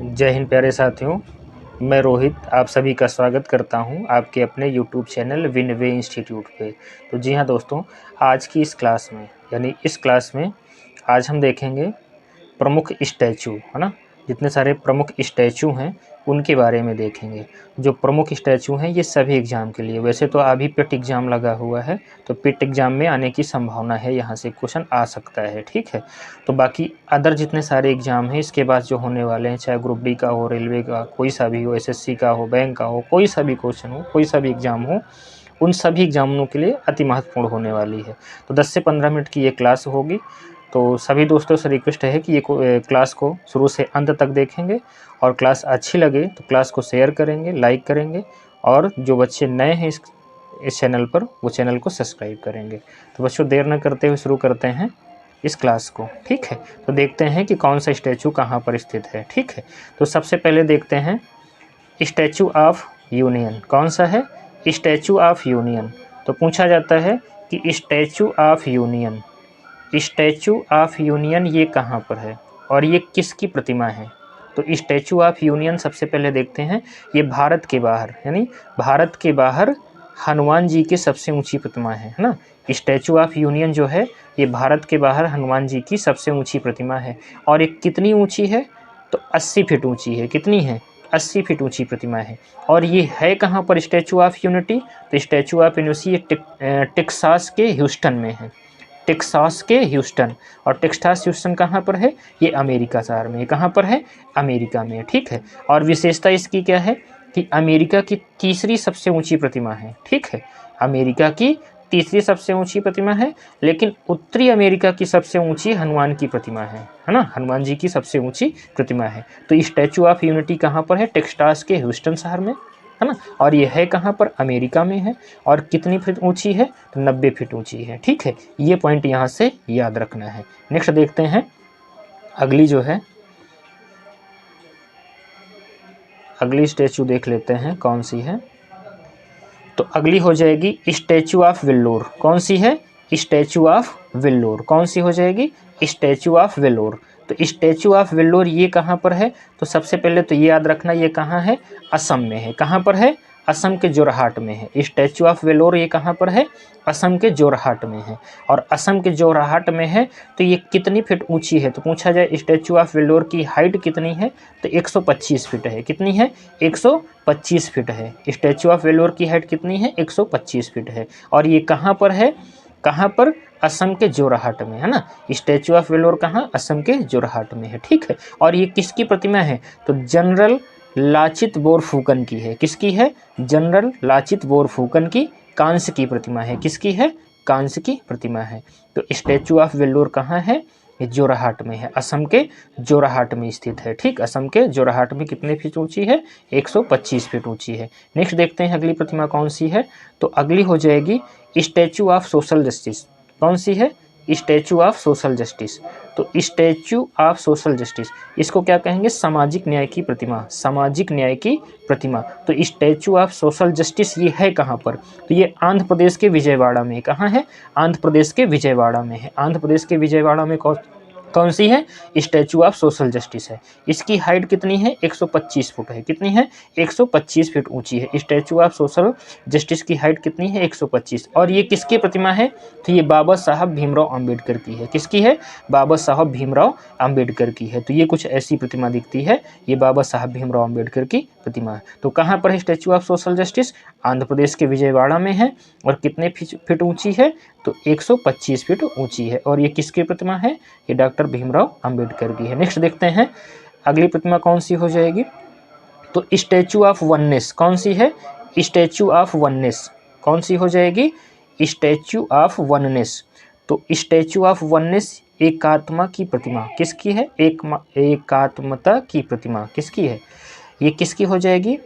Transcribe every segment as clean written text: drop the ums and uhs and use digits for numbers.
जय हिंद प्यारे साथियों, मैं रोहित आप सभी का स्वागत करता हूं आपके अपने यूट्यूब चैनल विन वे इंस्टीट्यूट पे। तो जी हाँ दोस्तों, आज की इस क्लास में इस क्लास में आज हम देखेंगे प्रमुख स्टैचू, है ना। जितने सारे प्रमुख स्टैचू हैं उनके बारे में देखेंगे। जो प्रमुख स्टैचू हैं ये सभी एग्ज़ाम के लिए, वैसे तो अभी पिट एग्ज़ाम लगा हुआ है तो पिट एग्ज़ाम में आने की संभावना है, यहाँ से क्वेश्चन आ सकता है, ठीक है। तो बाकी अदर जितने सारे एग्ज़ाम हैं इसके बाद जो होने वाले हैं, चाहे ग्रुप डी का हो, रेलवे का कोई सा भी हो, एसएससी का हो, बैंक का हो, कोई सा भी क्वेश्चन हो, कोई सा भी एग्ज़ाम हो, उन सभी एग्ज़ामों के लिए अति महत्वपूर्ण होने वाली है। तो 10 से 15 मिनट की ये क्लास होगी। तो सभी दोस्तों से रिक्वेस्ट है कि ये क्लास को शुरू से अंत तक देखेंगे और क्लास अच्छी लगे तो क्लास को शेयर करेंगे, लाइक करेंगे, और जो बच्चे नए हैं इस चैनल पर वो चैनल को सब्सक्राइब करेंगे। तो बच्चों देर न करते हुए शुरू करते हैं इस क्लास को, ठीक है। तो देखते हैं कि कौन सा स्टैचू कहाँ पर स्थित है, ठीक है। तो सबसे पहले देखते हैं स्टैचू ऑफ यूनियन कौन सा है। स्टैचू ऑफ यूनियन, तो पूछा जाता है कि स्टैचू ऑफ यूनियन ये कहाँ पर है और ये किसकी प्रतिमा है। तो स्टैचू ऑफ यूनियन सबसे पहले देखते हैं, ये भारत के बाहर यानी भारत के बाहर हनुमान जी की सबसे ऊंची प्रतिमा है ना। स्टैचू ऑफ यूनियन जो है ये भारत के बाहर हनुमान जी की सबसे ऊंची प्रतिमा है। और ये कितनी ऊंची है, तो 80 फीट ऊंची है। कितनी है, 80 फीट ऊंची प्रतिमा है। और ये है कहाँ पर स्टैचू ऑफ यूनिटी, तो स्टैचू ऑफ यूनिटी टेक्सास के ह्यूस्टन में है। टेक्सास के ह्यूस्टन, और टेक्सास ह्यूस्टन कहाँ पर है, ये अमेरिका शहर में। कहाँ पर है, अमेरिका में, ठीक है। और विशेषता इसकी क्या है कि अमेरिका की तीसरी सबसे ऊंची प्रतिमा है, ठीक है। अमेरिका की तीसरी सबसे ऊंची प्रतिमा है, लेकिन उत्तरी अमेरिका की सबसे ऊंची हनुमान की प्रतिमा है ना। हनुमान जी की सबसे ऊंची प्रतिमा है। तो स्टैचू ऑफ यूनिटी कहाँ पर है, टेक्सास के ह्यूस्टन शहर में, है ना। और ये है कहाँ पर, अमेरिका में है। और कितनी फीट ऊंची है, तो 90 फीट ऊंची है, ठीक है। ये पॉइंट यहाँ से याद रखना है। नेक्स्ट देखते हैं अगली जो है, अगली स्टैचू देख लेते हैं कौन सी है। तो अगली हो जाएगी स्टैचू ऑफ वेल्लोर। कौन सी है, स्टैचू ऑफ वेल्लोर। कौन सी हो जाएगी, स्टैचू ऑफ वेल्लोर। तो स्टैचू ऑफ वेल्लोर ये कहाँ पर है, तो सबसे पहले तो ये याद रखना ये कहाँ है, असम में है। कहाँ पर है, असम के जोरहाट में है। स्टैचू ऑफ वेल्लोर ये कहाँ पर है, असम के जोरहाट में है। और असम के जोरहाट में है तो ये कितनी फीट ऊंची है, तो पूछा जाए स्टैचू ऑफ वेल्लोर की हाइट कितनी है, तो 125 फीट है। कितनी है, 125 फीट है। स्टैचू ऑफ वेल्लोर की हाइट कितनी है, 125 फीट है। और ये कहाँ पर है, कहाँ पर, असम के जोरहाट में, है ना। स्टैचू ऑफ वेल्लोर कहाँ, असम के जोरहाट में है, ठीक है। और ये किसकी प्रतिमा है, तो जनरल लाचित बोरफुकन की है। किसकी है, जनरल लाचित बोरफुकन की कांस्य की प्रतिमा है। किसकी है, कांस्य की प्रतिमा है। तो स्टैचू ऑफ वेल्लोर कहाँ है, ये जोरहाट में है, असम के जोरहाट में स्थित है, ठीक। असम के जोरहाट में कितने फीट ऊंची है, 125 फीट ऊंची है। नेक्स्ट देखते हैं अगली प्रतिमा कौन सी है। तो अगली हो जाएगी स्टैचू ऑफ सोशल जस्टिस। कौन सी है, स्टैचू ऑफ सोशल जस्टिस। तो स्टैचू ऑफ सोशल जस्टिस इसको क्या कहेंगे, सामाजिक न्याय की प्रतिमा, सामाजिक न्याय की प्रतिमा। तो स्टैचू ऑफ सोशल जस्टिस ये है कहाँ पर, तो ये आंध्र प्रदेश के विजयवाड़ा में। कहाँ है, आंध्र प्रदेश के विजयवाड़ा में है। आंध्र प्रदेश के विजयवाड़ा में कौन सी है, स्टैचू ऑफ सोशल जस्टिस है। इसकी हाइट कितनी है, 125 फुट है। कितनी है, 125 फीट ऊंची है। स्टैचू ऑफ सोशल जस्टिस की हाइट कितनी है, 125। और ये किसकी प्रतिमा है, तो ये बाबा साहब भीमराव अंबेडकर की है। किसकी है, बाबा साहब भीमराव अंबेडकर की है। तो ये कुछ ऐसी प्रतिमा दिखती है, ये बाबा साहब भीमराव अंबेडकर की प्रतिमा है। तो कहाँ पर है statue of social justice, Andhra Pradesh के विजयवाड़ा में है। और कितने फीट ऊंची है, तो 125 फीट ऊंची है। और ये किसकी प्रतिमा है, ये डॉक्टर भीमराव अंबेडकर की है। नेक्स्ट देखते हैं अगली प्रतिमा कौन सी हो जाएगी। तो स्टैचू ऑफ वननेस कौन सी है, स्टैचू ऑफ वननेस कौन सी हो जाएगी, स्टैचू ऑफ वननेस। तो स्टैचू ऑफ वननेस एकात्मा की प्रतिमा किसकी है, एकात्मता की प्रतिमा किसकी है, ये किसकी हो जाएगी,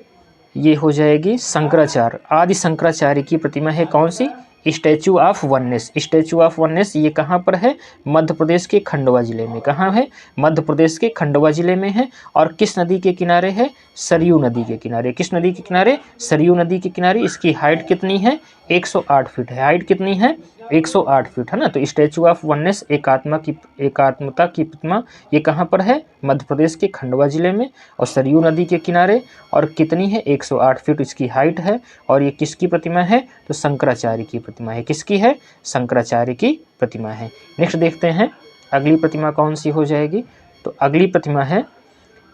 ये हो जाएगी शंकराचार्य, आदि शंकराचार्य की प्रतिमा है। कौन सी, statue of oneness. Statue of oneness ये कहाँ पर है, मध्य प्रदेश के खंडवा जिले में। कहाँ है, मध्य प्रदेश के खंडवा जिले में है। और किस नदी के किनारे है, सरयू नदी के किनारे। किस नदी के किनारे, सरयू नदी के किनारे। इसकी हाइट कितनी है, 108 फीट है। हाइट कितनी है, 108 फीट है ना। तो स्टैचू ऑफ वननेस एकात्मता की प्रतिमा ये कहाँ पर है? मध्य प्रदेश के खंडवा जिले में और सरयू नदी के किनारे। और कितनी है? 108 फीट इसकी हाइट है। और ये किसकी प्रतिमा है? तो शंकराचार्य की प्रतिमा है। किसकी है? शंकराचार्य की प्रतिमा है। नेक्स्ट देखते हैं अगली प्रतिमा कौन सी हो जाएगी। तो अगली प्रतिमा है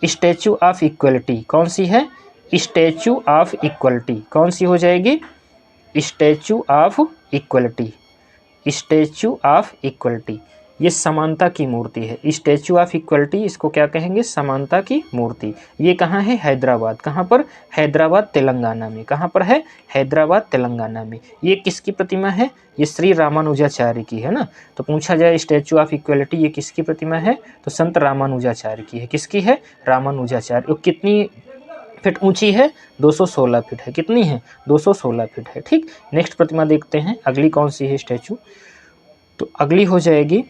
स्टैचू ऑफ इक्वलिटी। कौन सी है? Statue of equality. कौन सी हो जाएगी? Statue of equality. Statue of equality ये समानता की मूर्ति है। स्टैचू ऑफ इक्वलिटी इसको क्या कहेंगे? समानता की मूर्ति। ये कहाँ है? हैदराबाद। कहाँ पर? हैदराबाद तेलंगाना में। कहाँ पर है? हैदराबाद तेलंगाना में। ये किसकी प्रतिमा है? ये श्री रामानुजाचार्य की है ना। तो पूछा जाए स्टैचू ऑफ इक्वलिटी ये किसकी प्रतिमा है? तो संत रामानुजाचार्य की है। किसकी है? रामानुजाचार्य। कितनी फीट ऊंची है? 216 फीट है। कितनी है? 216 फीट है। ठीक। नेक्स्ट प्रतिमा देखते हैं अगली कौन सी है स्टैचू। तो अगली हो जाएगी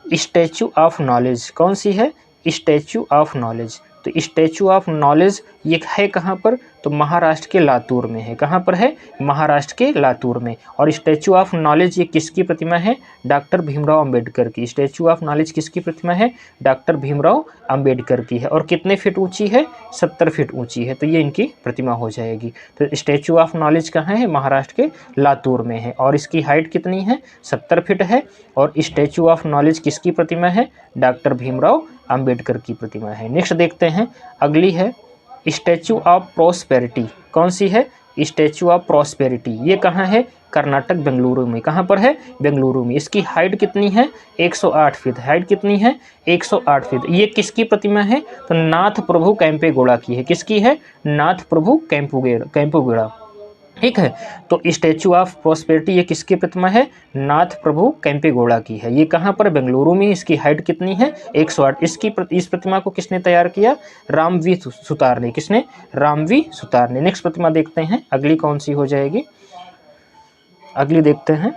स्टैचू ऑफ नॉलेज। कौन सी है? Statue of knowledge. तो स्टैचू ऑफ नॉलेज ये है कहाँ पर? तो महाराष्ट्र के लातूर में है। कहाँ पर है? महाराष्ट्र के लातूर में। और स्टैचू ऑफ नॉलेज ये किसकी प्रतिमा है? डॉक्टर भीमराव अंबेडकर की। स्टैचू ऑफ नॉलेज किसकी प्रतिमा है? डॉक्टर भीमराव अंबेडकर की है। और कितने फीट ऊंची है? 70 फीट ऊंची है। तो ये इनकी प्रतिमा हो जाएगी। तो स्टैचू ऑफ नॉलेज कहाँ है? महाराष्ट्र के लातूर में है। और इसकी हाइट कितनी है? 70 फीट है। और स्टैचू ऑफ नॉलेज किसकी प्रतिमा है? डॉक्टर भीमराव अंबेडकर की प्रतिमा है। नेक्स्ट देखते हैं अगली है स्टैचू ऑफ प्रॉस्पेरिटी। कौन सी है? स्टैचू ऑफ प्रॉस्पेरिटी ये कहाँ है? कर्नाटक बेंगलुरु में। कहाँ पर है? बेंगलुरु में। इसकी हाइट कितनी है? 108 फीट। हाइट कितनी है? 108 फीट। ये किसकी प्रतिमा है? तो नाथ प्रभु कैंपेगौड़ा की है। किसकी है? नाथ प्रभु कैंपेगौड़ा। ठीक है। तो स्टैचू ऑफ प्रॉस्पेरिटी ये किसकी प्रतिमा है? नाथ प्रभु कैंपेगौड़ा की है। ये कहाँ पर? बेंगलुरु में। इसकी हाइट कितनी है? 108। इस प्रतिमा को किसने तैयार किया? रामवी सुतार ने। किसने? रामवी सुतार ने। नेक्स्ट प्रतिमा देखते हैं अगली कौन सी हो जाएगी। अगली देखते हैं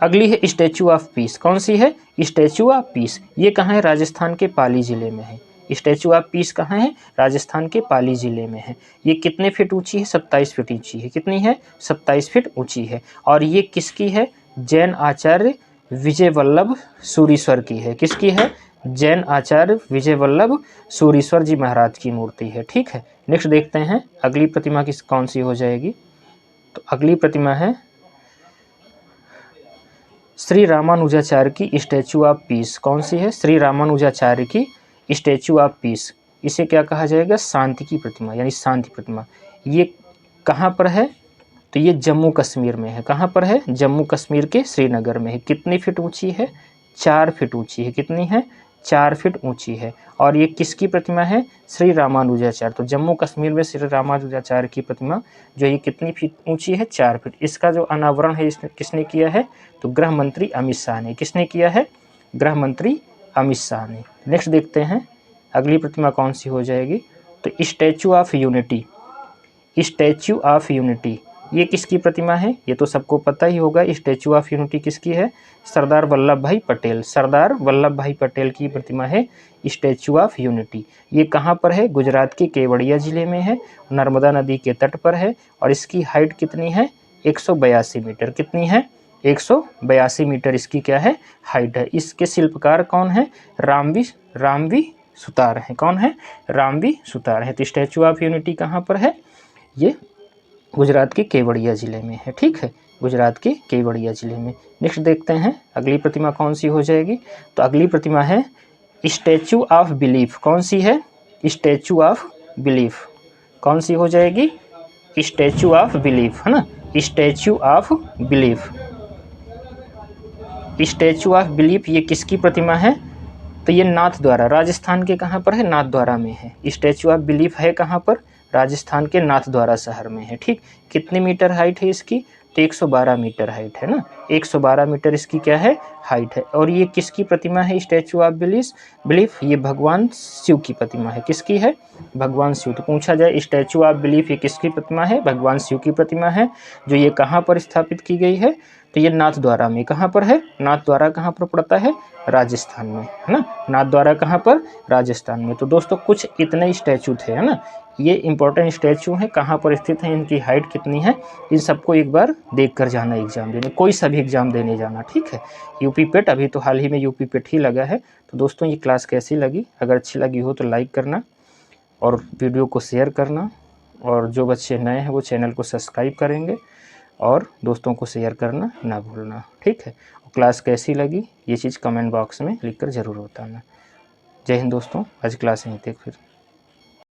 अगली है स्टैचू ऑफ पीस। कौन सी है? स्टैचू ऑफ पीस ये कहाँ है? राजस्थान के पाली जिले में है। स्टैचू ऑफ पीस कहाँ है? राजस्थान के पाली जिले में है। ये कितने फीट ऊंची है? 27 फीट ऊंची है। कितनी है? 27 फीट ऊंची है। और ये किसकी है? जैन आचार्य विजय वल्लभ सूरीश्वर की है। किसकी है? जैन आचार्य विजय वल्लभ सूरीश्वर जी महाराज की मूर्ति है। ठीक है। नेक्स्ट देखते हैं अगली प्रतिमा किस कौन सी हो जाएगी। तो अगली प्रतिमा है श्री रामानुजाचार्य की स्टैचू ऑफ पीस। कौन सी है? श्री रामानुजाचार्य की स्टैचू ऑफ पीस। इसे क्या कहा जाएगा? शांति की प्रतिमा यानी शांति प्रतिमा। ये कहाँ पर है? तो ये जम्मू कश्मीर में है। कहाँ पर है? जम्मू कश्मीर के श्रीनगर में है। कितनी फीट ऊंची है? 4 फीट ऊंची है। कितनी है? 4 फीट ऊंची है। और ये किसकी प्रतिमा है? श्री रामानुजाचार्य। तो जम्मू कश्मीर में श्री रामानुजाचार्य की प्रतिमा जो ये कितनी फीट ऊंची है? 4 फीट। इसका जो अनावरण है किसने किया है? तो गृह मंत्री अमित शाह ने। किसने किया है? गृह मंत्री अमित शाह ने। नेक्स्ट देखते हैं अगली प्रतिमा कौन सी हो जाएगी। तो statue of unity. Statue of unity ये किसकी प्रतिमा है? ये तो सबको पता ही होगा। स्टैचू ऑफ यूनिटी किसकी है? सरदार वल्लभ भाई पटेल। सरदार वल्लभ भाई पटेल की प्रतिमा है स्टैचू ऑफ यूनिटी। ये कहाँ पर है? गुजरात के केवड़िया जिले में है। नर्मदा नदी के तट पर है। और इसकी हाइट कितनी है? 182 मीटर। कितनी है? 182 मीटर इसकी क्या है? हाइट है। इसके शिल्पकार कौन है? रामवी सुतार हैं। कौन है? रामवी सुतार हैं। तो स्टैचू ऑफ यूनिटी कहाँ पर है? ये गुजरात के केवड़िया जिले में है। ठीक है। गुजरात के केवड़िया जिले में। नेक्स्ट देखते हैं अगली प्रतिमा कौन सी हो जाएगी। तो अगली प्रतिमा है स्टैचू ऑफ बिलीफ। कौन सी है? Statue of belief. कौन सी हो जाएगी? स्टैचू ऑफ बिलीफ है ना। Statue of belief. Statue of belief ये किसकी प्रतिमा है? तो ये नाथद्वारा। राजस्थान के कहाँ पर है? नाथद्वारा में है। स्टैचू ऑफ बिलीफ है कहाँ पर? राजस्थान के नाथद्वारा शहर में है। ठीक। कितनी मीटर हाइट है इसकी? तो 112 मीटर हाइट है ना। 112 मीटर इसकी क्या है? हाइट है। और ये किसकी प्रतिमा है? स्टैचू ऑफ बिलीफ ये भगवान शिव की प्रतिमा है। किसकी है? भगवान शिव। तो पूछा जाए स्टैचू ऑफ बिलीफ ये किसकी प्रतिमा है? भगवान शिव की प्रतिमा है। जो ये कहाँ पर स्थापित की गई है? तो ये नाथद्वारा में। कहाँ पर है? नाथद्वारा कहाँ पर पड़ता है? राजस्थान में है ना। नाथद्वारा कहाँ पर? राजस्थान में। तो दोस्तों कुछ इतने स्टैचू थे है ना। ये इंपॉर्टेंट स्टैचू हैं, कहाँ पर स्थित हैं, इनकी हाइट कितनी है, इन सबको एक बार देख कर जाना एग्ज़ाम देने, कोई सा भी एग्ज़ाम देने जाना, ठीक है। यूपी पेट अभी तो हाल ही में यूपी पेट ही लगा है। तो दोस्तों ये क्लास कैसी लगी, अगर अच्छी लगी हो तो लाइक करना और वीडियो को शेयर करना, और जो बच्चे नए हैं वो चैनल को सब्सक्राइब करेंगे और दोस्तों को शेयर करना ना भूलना, ठीक है। क्लास कैसी लगी ये चीज़ कमेंट बॉक्स में लिख कर ज़रूर बताना। जय हिंद दोस्तों, आज क्लास यहीं तक फिर।